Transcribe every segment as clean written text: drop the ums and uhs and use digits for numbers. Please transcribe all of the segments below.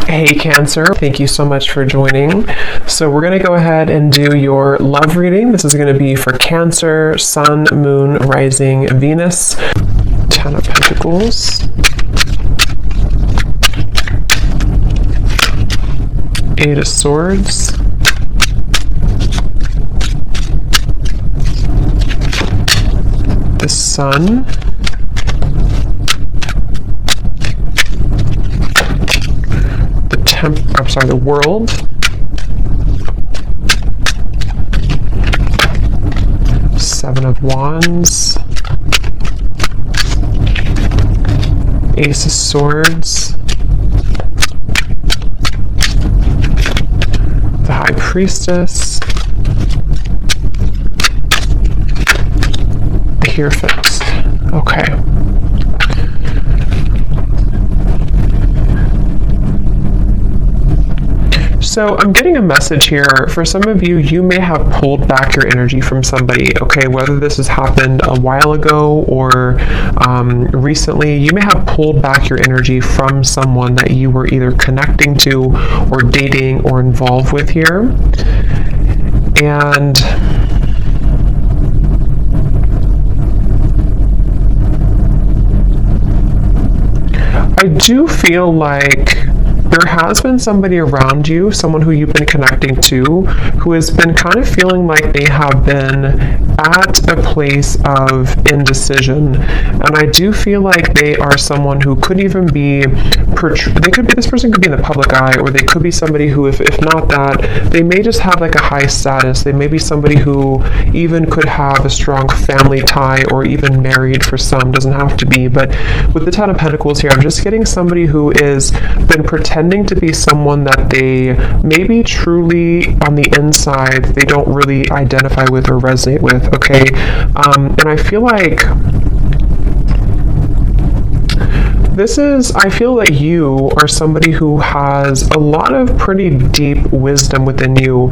Hey Cancer, thank you so much for joining. So we're going to go ahead and do your love reading. This is going to be for Cancer, Sun, Moon, Rising, Venus. 10 of Pentacles. Eight of Swords. The Sun. The World. Seven of Wands. Ace of Swords. The High Priestess. The Hierophant. Okay. So I'm getting a message here. For some of you, you may have pulled back your energy from somebody, okay? Whether this has happened a while ago or recently, you may have pulled back your energy from someone that you were either connecting to or dating or involved with here. And I do feel like there has been somebody around you, someone who you've been connecting to, who has been kind of feeling like they have been at a place of indecision. And I do feel like they are someone who could even be, this person could be in the public eye, or they could be somebody who, if not that, they may just have like a high status. They may be somebody who even could have a strong family tie, or even married for some, doesn't have to be. But with the Ten of Pentacles here, I'm just getting somebody who is been pretending to be someone that they maybe truly on the inside they don't really identify with or resonate with, okay? And I feel like I feel that you are somebody who has a lot of pretty deep wisdom within you.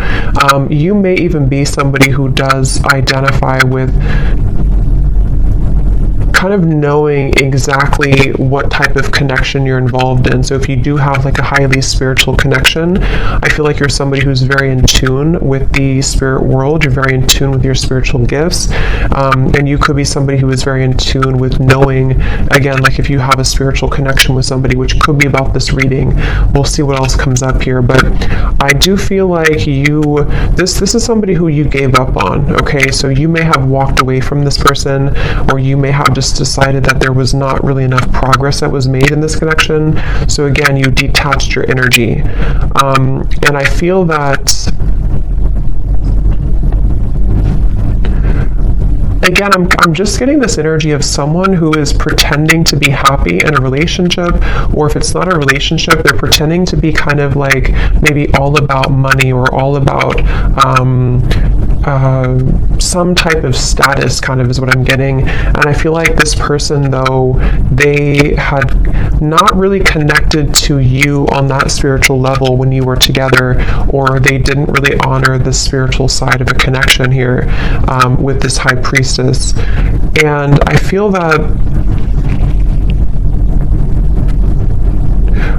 You may even be somebody who does identify with kind of knowing exactly what type of connection you're involved in. So if you do have like a highly spiritual connection, I feel like you're somebody who's very in tune with the spirit world. You're very in tune with your spiritual gifts. And you could be somebody who is very in tune with knowing, again, like if you have a spiritual connection with somebody, which could be about this reading. We'll see what else comes up here. But I do feel like this is somebody who you gave up on, okay? So you may have walked away from this person, or you may have just decided that there was not really enough progress that was made in this connection. So again, you detached your energy. And I feel that, again, I'm just getting this energy of someone who is pretending to be happy in a relationship, or if it's not a relationship, they're pretending to be kind of like maybe all about money, or all about some type of status, kind of is what I'm getting. And I feel like this person, though, they had not really connected to you on that spiritual level when you were together, or they didn't really honor the spiritual side of a connection here with this High Priestess. And I feel that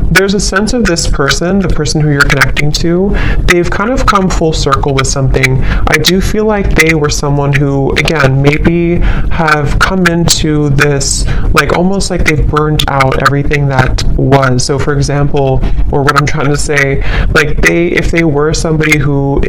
there's a sense of this person, the person who you're connecting to, they've kind of come full circle with something. I do feel like they were someone who, again, maybe have come into this, like almost like they've burned out everything that was. So for example, or what I'm trying to say, like if they were somebody who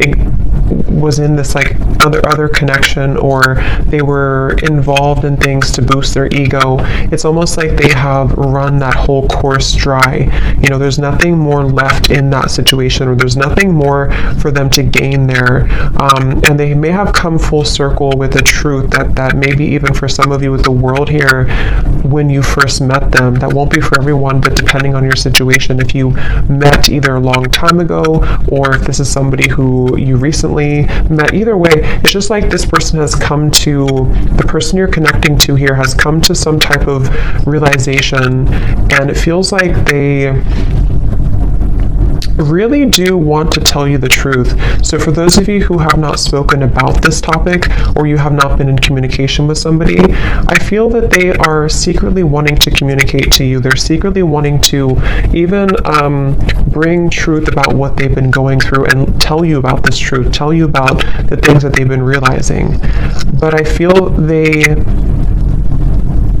was in this like other connection, or they were involved in things to boost their ego, it's almost like they have run that whole course dry. You know, there's nothing more left in that situation, or there's nothing more for them to gain there. And they may have come full circle with a truth that maybe even for some of you with the world here, when you first met them, that won't be for everyone, but depending on your situation, if you met either a long time ago, or if this is somebody who you recently met, either way, it's just like this person has come to, the person you're connecting to here has come to some type of realization, and it feels like they really do want to tell you the truth. So for those of you who have not spoken about this topic, or you have not been in communication with somebody, I feel that they are secretly wanting to communicate to you. They're secretly wanting to even bring truth about what they've been going through and tell you about this truth, tell you about the things that they've been realizing. But I feel they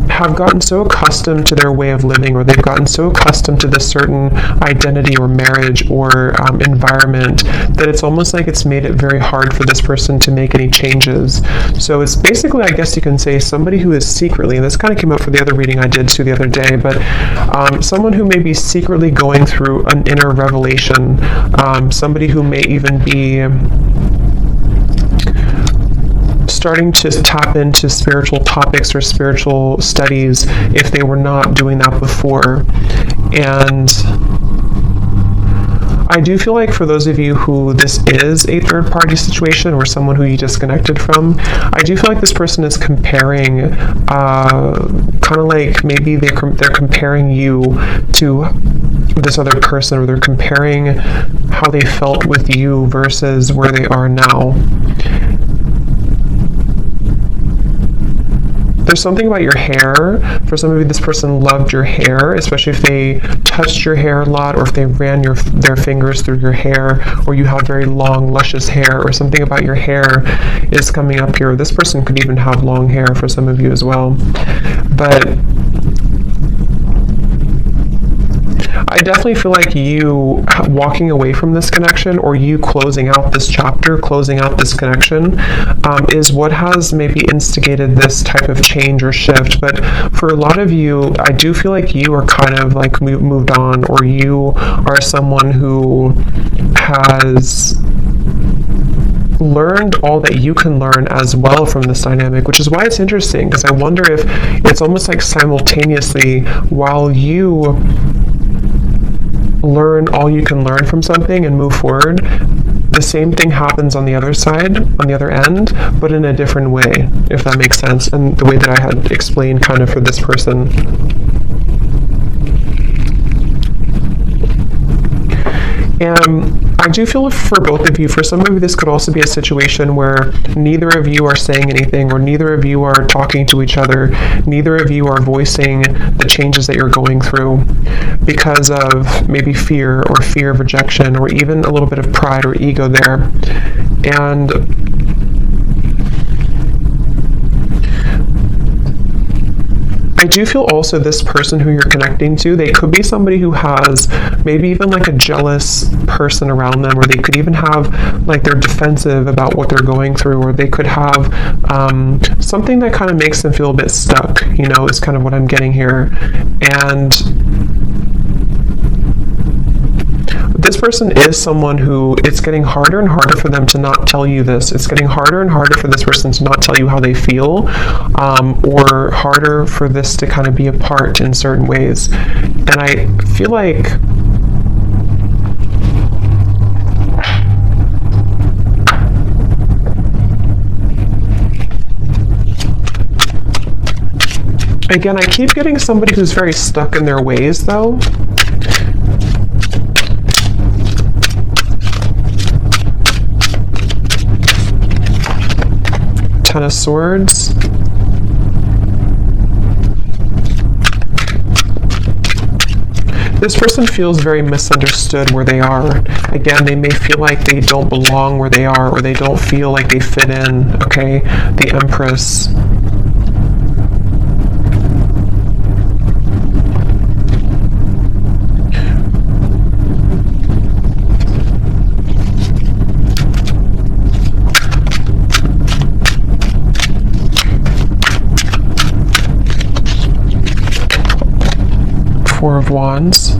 have gotten so accustomed to their way of living, or they've gotten so accustomed to this certain identity or marriage or environment, that it's almost like it's made it very hard for this person to make any changes. So it's basically, I guess you can say, somebody who is secretly, and this kind of came up for the other reading I did too the other day, but someone who may be secretly going through an inner revelation, somebody who may even be starting to tap into spiritual topics or spiritual studies if they were not doing that before. And I do feel like for those of you who this is a third party situation or someone who you disconnected from, I do feel like this person is comparing, kind of like maybe they're comparing you to this other person, or they're comparing how they felt with you versus where they are now. There's something about your hair. For some of you, this person loved your hair, especially if they touched your hair a lot, or if they ran their fingers through your hair, or you have very long, luscious hair, or something about your hair is coming up here. This person could even have long hair for some of you as well. But I definitely feel like you walking away from this connection, or you closing out this chapter, closing out this connection, is what has maybe instigated this type of change or shift. But for a lot of you, I do feel like you are kind of like moved on, or you are someone who has learned all that you can learn as well from this dynamic, which is why it's interesting, because I wonder if it's almost like simultaneously, while you learn all you can learn from something and move forward, the same thing happens on the other side, on the other end, but in a different way, if that makes sense, and the way that I had explained kind of for this person. And I do feel for both of you, for some of you, this could also be a situation where neither of you are saying anything, or neither of you are talking to each other, neither of you are voicing the changes that you're going through because of maybe fear, or fear of rejection, or even a little bit of pride or ego there. And I do feel also this person who you're connecting to, they could be somebody who has maybe even like a jealous person around them, or they could even have like they're defensive about what they're going through, or they could have something that kind of makes them feel a bit stuck, is kind of what I'm getting here. And this person is someone who, it's getting harder and harder for them to not tell you this. It's getting harder and harder for this person to not tell you how they feel, or harder for this to kind of be apart in certain ways. And I feel like again, I keep getting somebody who's very stuck in their ways, though. Ten of Swords. This person feels very misunderstood where they are. Again, they may feel like they don't belong where they are, or they don't feel like they fit in, okay? The Empress. Four of Wands.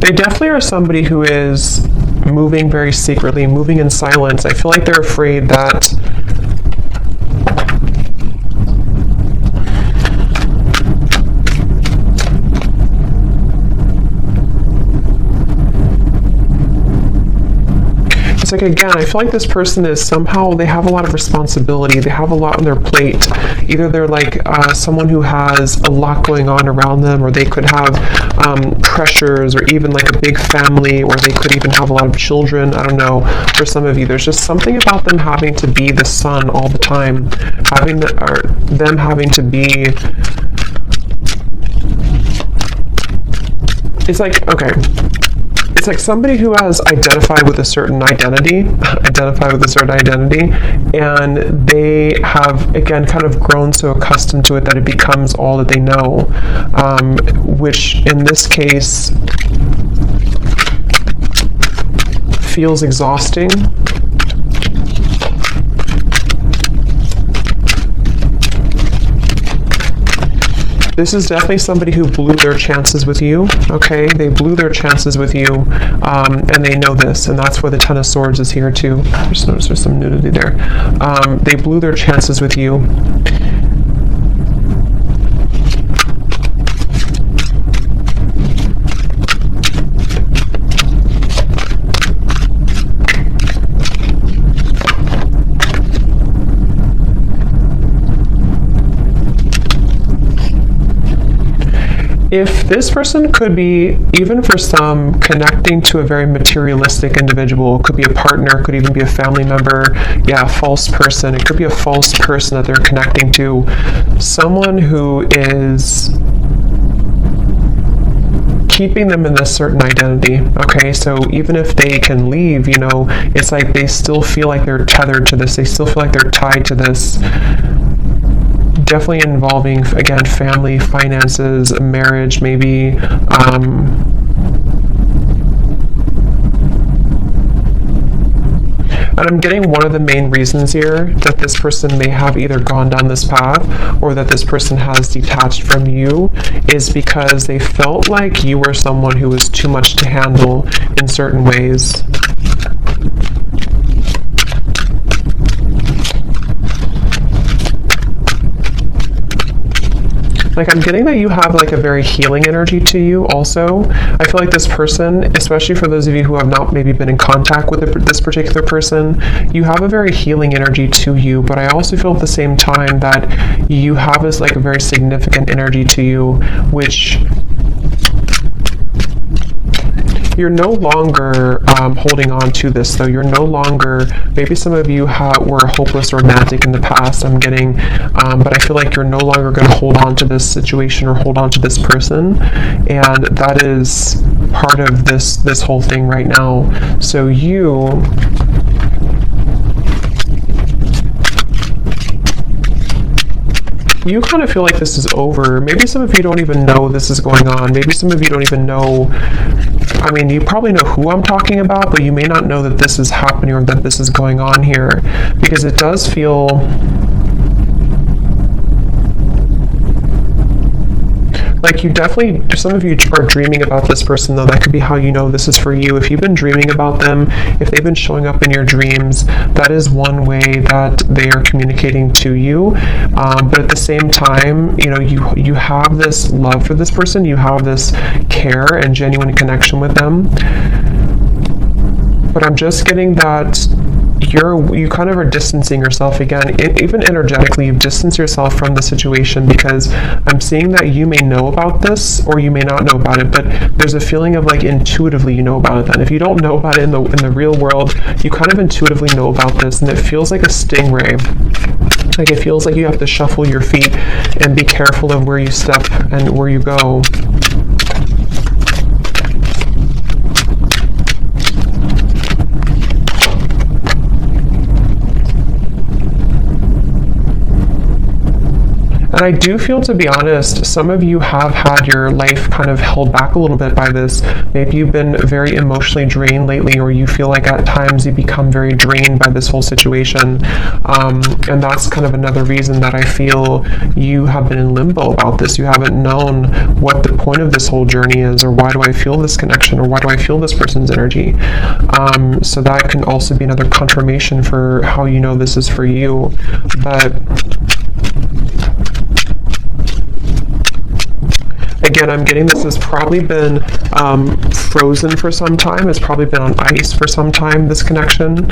They definitely are somebody who is moving very secretly, moving in silence. I feel like they're afraid that it's like, again, I feel like this person is somehow, they have a lot of responsibility, they have a lot on their plate. Either they're like someone who has a lot going on around them, or they could have pressures, or even like a big family, or they could even have a lot of children. I don't know, for some of you, there's just something about them having to be the sun all the time, them having to be it's like, okay, it's like somebody who has identified with a certain identity, and they have, again, kind of grown so accustomed to it that it becomes all that they know, which in this case feels exhausting. This is definitely somebody who blew their chances with you, okay? They blew their chances with you, and they know this, and that's where the Ten of Swords is here too. Just notice there's some nudity there. They blew their chances with you. If this person could be, even for some, connecting to a very materialistic individual, could be a partner, could even be a family member, yeah, a false person. It could be a false person that they're connecting to. Someone who is keeping them in this certain identity, okay? So even if they can leave, you know, it's like they still feel like they're tethered to this. They still feel like they're tied to this. Definitely involving, again, family, finances, marriage, maybe. And I'm getting one of the main reasons here that this person may have either gone down this path or that this person has detached from you is because they felt like you were someone who was too much to handle in certain ways. Like, I'm getting that you have like a very healing energy to you also. I feel like this person, especially for those of you who have not maybe been in contact with this particular person, you have a very healing energy to you, but I also feel at the same time that you have this like a very significant energy to you, which you're no longer holding on to this, though. You're no longer, maybe some of you were hopeless romantic in the past, I'm getting, but I feel like you're no longer going to hold on to this situation or hold on to this person, and that is part of this whole thing right now. So you kind of feel like this is over. Maybe some of you don't even know this is going on. Maybe some of you don't even know, I mean, you probably know who I'm talking about, but you may not know that this is happening or that this is going on here, because it does feel like you definitely, some of you are dreaming about this person, though. That could be how you know this is for you. If you've been dreaming about them, if they've been showing up in your dreams, that is one way that they are communicating to you. But at the same time, you know, you have this love for this person, you have this care and genuine connection with them. But I'm just getting that you kind of are distancing yourself again, even energetically. You've distanced yourself from the situation because I'm seeing that you may know about this or you may not know about it, but there's a feeling of like intuitively you know about it. Then if you don't know about it in the real world, you kind of intuitively know about this, and it feels like a stingray. Like, it feels like you have to shuffle your feet and be careful of where you step and where you go. And I do feel, to be honest, some of you have had your life kind of held back a little bit by this. Maybe you've been very emotionally drained lately, or you feel like at times you become very drained by this whole situation. And that's kind of another reason that I feel you have been in limbo about this. You haven't known what the point of this whole journey is, or why do I feel this connection, or why do I feel this person's energy. So that can also be another confirmation for how you know this is for you. But again, I'm getting this has probably been frozen for some time. It's probably been on ice for some time, this connection.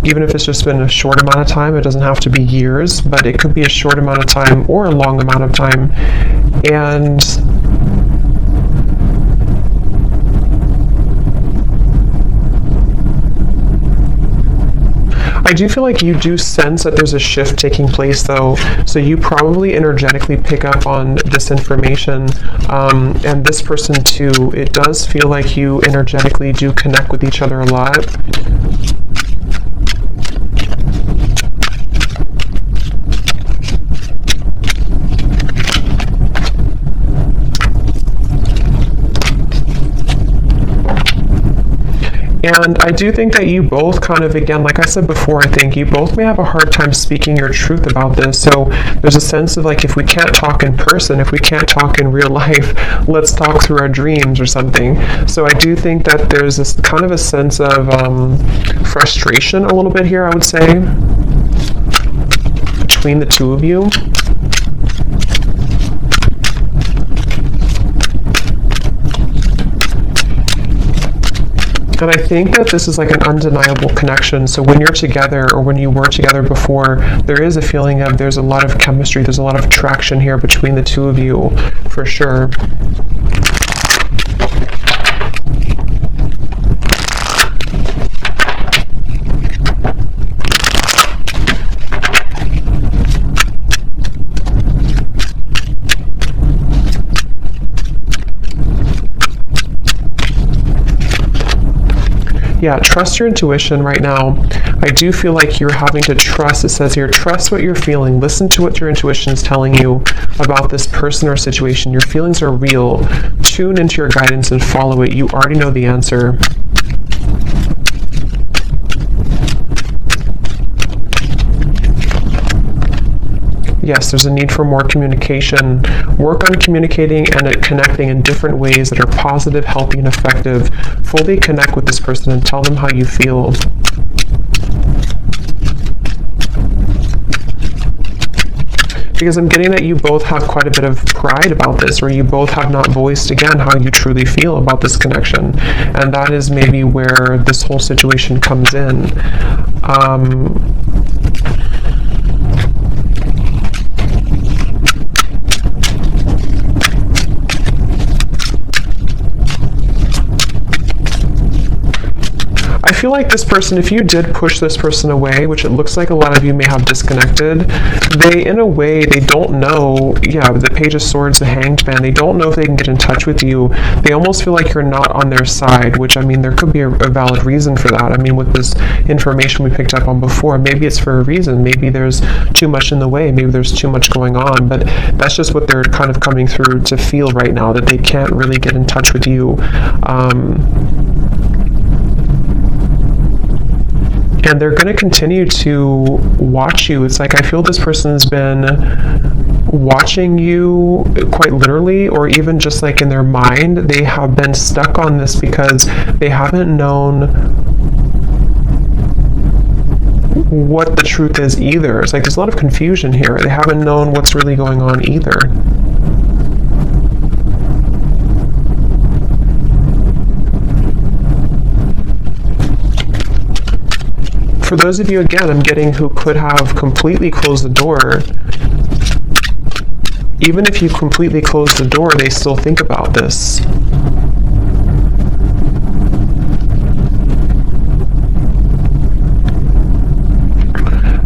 Even if it's just been a short amount of time, it doesn't have to be years, but it could be a short amount of time or a long amount of time. And I do feel like you do sense that there's a shift taking place, though, so you probably energetically pick up on this information, and this person too. It does feel like you energetically do connect with each other a lot. And I do think that you both kind of, again, like I said before, I think you both may have a hard time speaking your truth about this. So there's a sense of like, if we can't talk in person, if we can't talk in real life, let's talk through our dreams or something. So I do think that there's this kind of a sense of frustration a little bit here, I would say, between the two of you. And I think that this is like an undeniable connection. So when you're together, or when you were together before, there is a feeling of there's a lot of chemistry, there's a lot of attraction here between the two of you, for sure. Yeah, trust your intuition right now. I do feel like you're having to trust. It says here, trust what you're feeling. Listen to what your intuition is telling you about this person or situation. Your feelings are real. Tune into your guidance and follow it. You already know the answer. Yes, there's a need for more communication. Work on communicating and connecting in different ways that are positive, healthy, and effective. Fully connect with this person and tell them how you feel. Because I'm getting that you both have quite a bit of pride about this, or you both have not voiced, again, how you truly feel about this connection. And that is maybe where this whole situation comes in. I feel like this person, if you did push this person away, which it looks like a lot of you may have disconnected, they, in a way, they don't know, the Page of Swords, the Hanged Man, they don't know if they can get in touch with you. They almost feel like you're not on their side, which, I mean, there could be a valid reason for that. I mean, with this information we picked up on before, maybe it's for a reason. Maybe there's too much in the way. Maybe there's too much going on, but that's just what they're kind of coming through to feel right now, that they can't really get in touch with you. And they're going to continue to watch you. It's like I feel this person's been watching you quite literally, or even just like in their mind. They have been stuck on this because they haven't known what the truth is either. It's like there's a lot of confusion here. They haven't known what's really going on either. For those of you, again, I'm getting who could have completely closed the door, even if you completely close the door, they still think about this.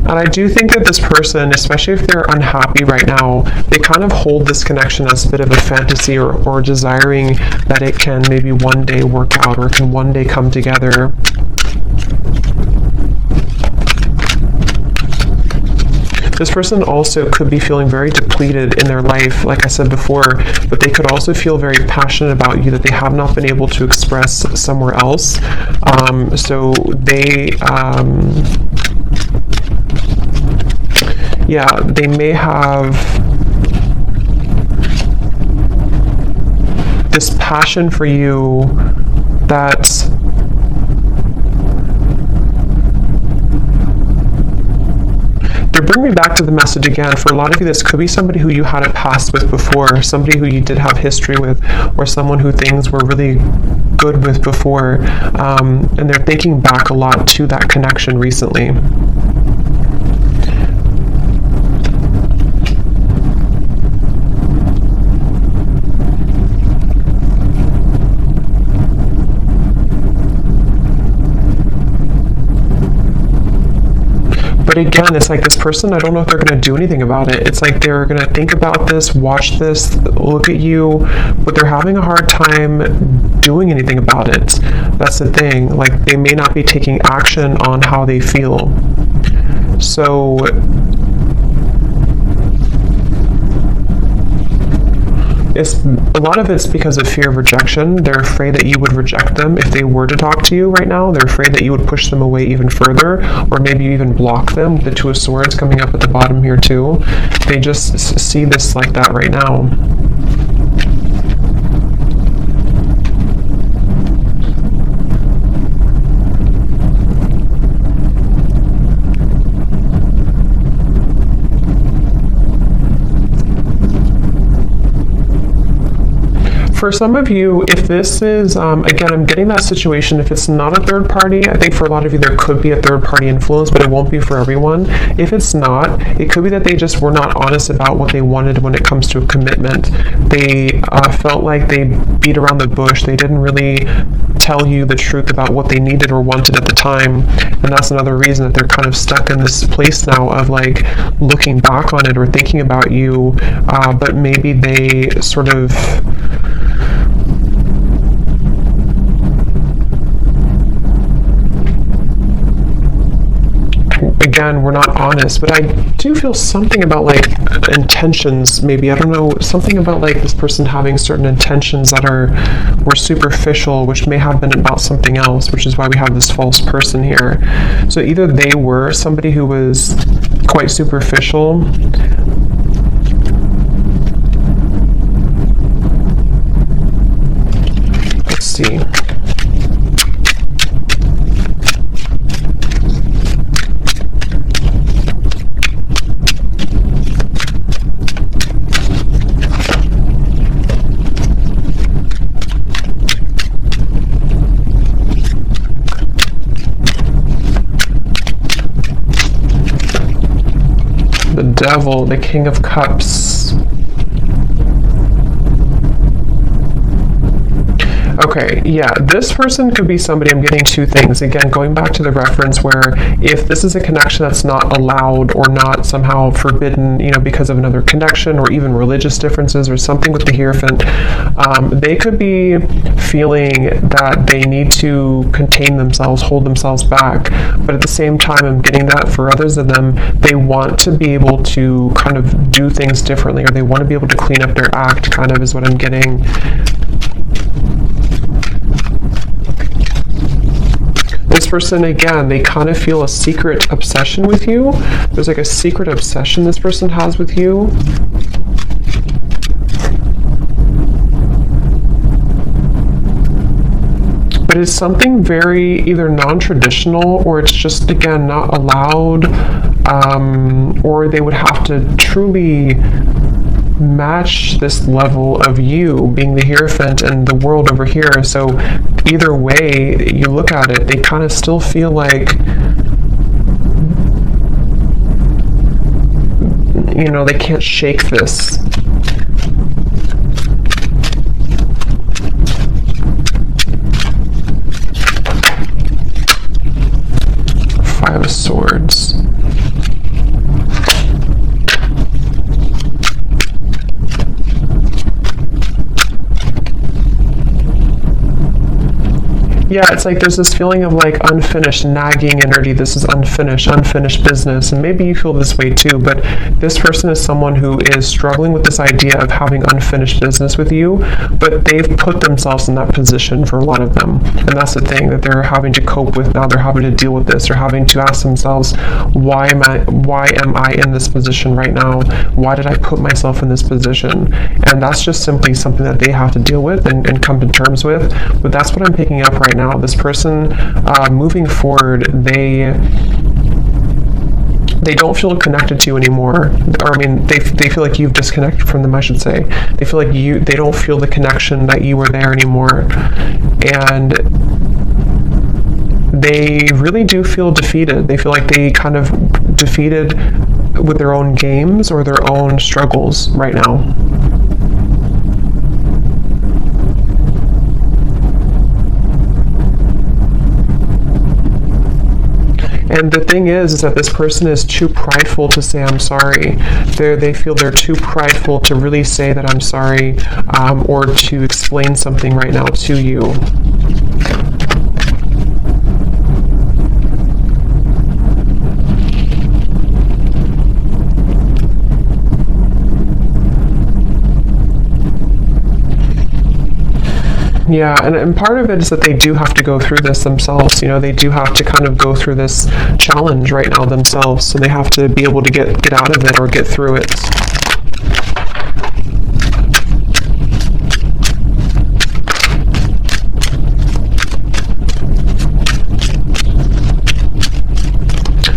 And I do think that this person, especially if they're unhappy right now, they kind of hold this connection as a bit of a fantasy, or desiring that it can maybe one day work out, or can one day come together. This person also could be feeling very depleted in their life, like I said before, but they could also feel very passionate about you that they have not been able to express somewhere else. So they, they may have this passion for you that bring me back to the message again. For a lot of you, this could be somebody who you had a past with before, somebody who you did have history with, or someone who things were really good with before, and they're thinking back a lot to that connection recently. But again, it's like this person, I don't know if they're going to do anything about it. It's like they're going to think about this, watch this, look at you, but they're having a hard time doing anything about it. That's the thing. Like, they may not be taking action on how they feel. So a lot of it's because of fear of rejection. They're afraid that you would reject them if they were to talk to you right now. They're afraid that you would push them away even further, or maybe you even block them. The Two of Swords coming up at the bottom here too. They just see this like that right now. For some of you, if this is, again, I'm getting that situation, if it's not a third party, I think for a lot of you there could be a third party influence, but it won't be for everyone. If it's not, it could be that they just were not honest about what they wanted when it comes to a commitment. They felt like they beat around the bush. They didn't really tell you the truth about what they needed or wanted at the time. And that's another reason that they're kind of stuck in this place now of like looking back on it or thinking about you, but maybe they sort of again, we're not honest, but I do feel something about like intentions, maybe, I don't know, something about like this person having certain intentions that were superficial, which may have been about something else, which is why we have this false person here. So either they were somebody who was quite superficial, let's see. The Devil, the King of Cups. Okay, yeah, this person could be somebody, I'm getting two things. Again, going back to the reference where if this is a connection that's not allowed or not somehow forbidden, you know, because of another connection or even religious differences or something with the Hierophant, they could be feeling that they need to contain themselves, hold themselves back. But at the same time, I'm getting that for others of them, they want to be able to kind of do things differently, or they want to be able to clean up their act, kind of is what I'm getting. This person, again, they kind of feel a secret obsession with you. There's like a secret obsession this person has with you. But it's something very either non-traditional, or it's just, again, not allowed, or they would have to truly match this level of you being the Hierophant and the world over here. So either way you look at it, they kind of still feel like, you know, they can't shake this. Five of Swords. Yeah, it's like there's this feeling of like unfinished, nagging energy. This is unfinished business. And maybe you feel this way too, but this person is someone who is struggling with this idea of having unfinished business with you, but they've put themselves in that position for a lot of them. And that's the thing that they're having to cope with now. They're having to deal with this. They're having to ask themselves, why am I in this position right now? Why did I put myself in this position? And that's just simply something that they have to deal with and come to terms with. But that's what I'm picking up right now. This person, moving forward, they don't feel connected to you anymore. Or I mean, they feel like you've disconnected from them, I should say. They feel like they don't feel the connection that you were there anymore. And they really do feel defeated. They feel like they kind of defeated with their own games or their own struggles right now. And the thing is that this person is too prideful to say I'm sorry. They feel they're too prideful to really say that I'm sorry, or to explain something right now to you. Yeah, and part of it is that they do have to go through this themselves. You know, they do have to kind of go through this challenge right now themselves. So they have to be able to get out of it or get through it.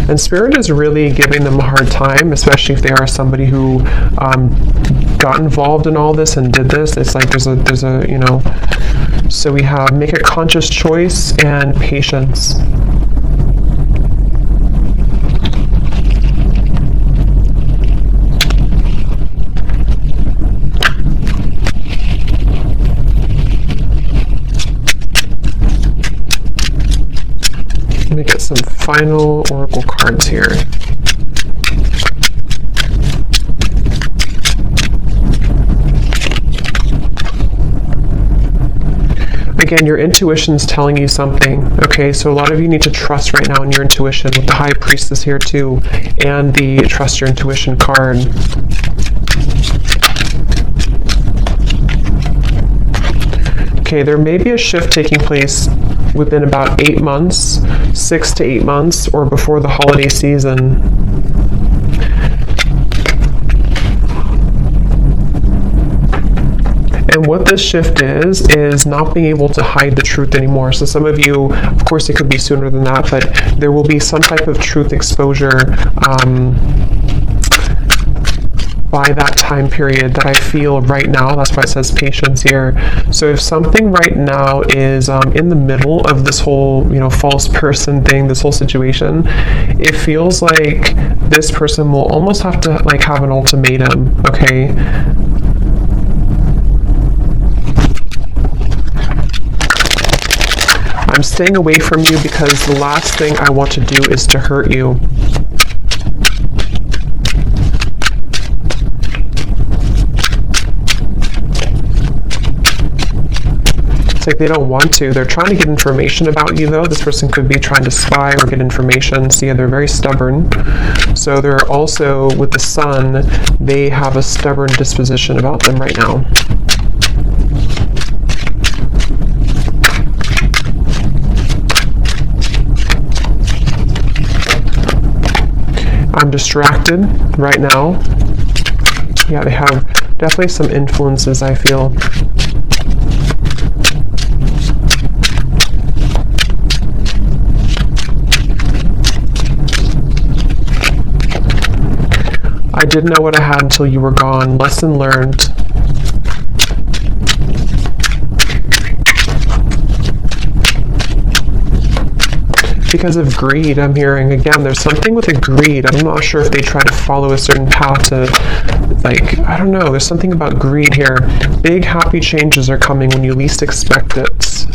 And Spirit is really giving them a hard time, especially if they are somebody who got involved in all this and did this. It's like there's a you know. So we have make a conscious choice and patience. Let me get some final oracle cards here. Again, your intuition's telling you something, okay? So a lot of you need to trust right now in your intuition with the High Priestess here too, and the Trust Your Intuition card. Okay, there may be a shift taking place within about 8 months, 6 to 8 months, or before the holiday season. And what this shift is not being able to hide the truth anymore. So some of you, of course it could be sooner than that, but there will be some type of truth exposure by that time period that I feel right now. That's why it says patience here. So if something right now is in the middle of this whole, you know, false person thing, this whole situation, it feels like this person will almost have to like have an ultimatum, okay? I'm staying away from you because the last thing I want to do is to hurt you. It's like they don't want to. They're trying to get information about you though. This person could be trying to spy or get information. See, they're very stubborn. So they're also, with the Sun, they have a stubborn disposition about them right now. I'm distracted right now. Yeah, they have definitely some influences, I feel. I didn't know what I had until you were gone. Lesson learned. Because of greed, I'm hearing. Again, there's something with a greed. I'm not sure if they try to follow a certain path to, like, I don't know. There's something about greed here. Big happy changes are coming when you least expect it.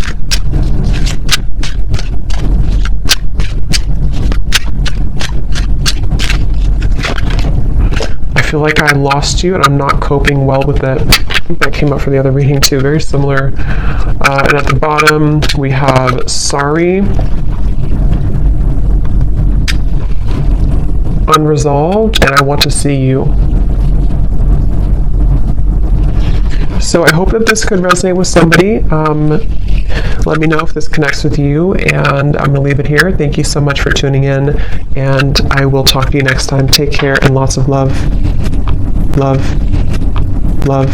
I feel like I lost you and I'm not coping well with it. I think that came up for the other reading too. Very similar. And at the bottom, we have sorry. Unresolved, and I want to see you. So I hope that this could resonate with somebody. Let me know if this connects with you, and I'm going to leave it here. Thank you so much for tuning in, and I will talk to you next time. Take care and lots of love. Love. Love.